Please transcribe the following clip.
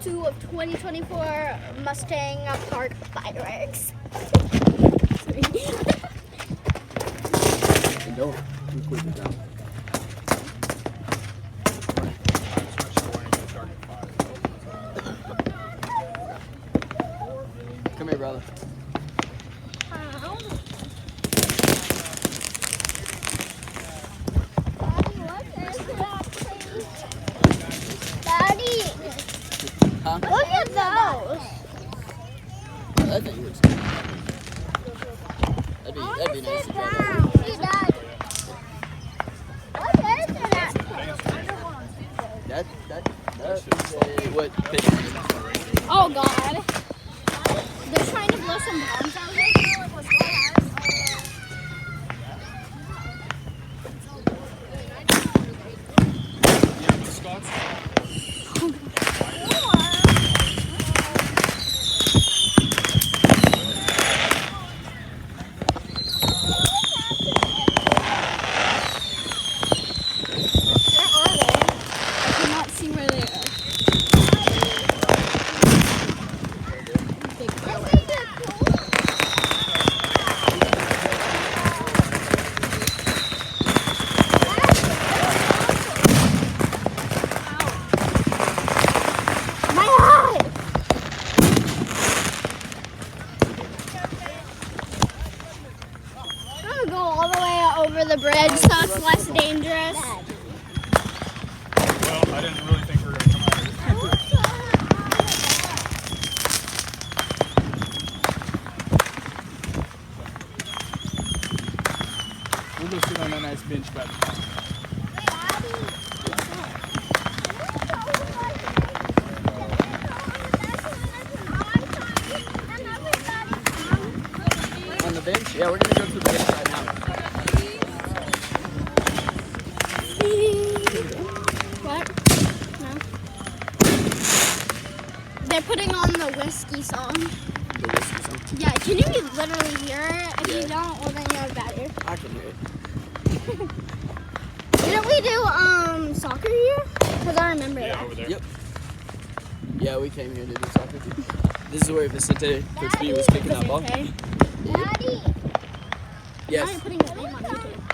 2 of 2024 Mustang Park fireworks. And don't too quick it down. Come here, brother. Daddy, Huh? look at those. That thing looks good. That'd be nice to try that. Hey, Dad. What is that? That's what picture? Oh, God. They're trying to blow some bombs out here. Go all the way over the bridge so it's less dangerous. Well, I didn't really think we were going to come out here. We'll go sit on that nice bench by the pond. On the bench? Yeah, we're gonna go to the bench right now. What? No. They're putting on the whiskey song. The whiskey song. Yeah, can you literally hear it? If Yeah. you don't, well then you have bad ear. I can hear it. Didn't we do soccer here? Because I remember Yeah, that. over there. Yep. Yeah, we came here to do soccer too. This is where Vicente, Coach B, was kicking that ball. Okay. Yep. Daddy, now Yes. you're putting his name on YouTube.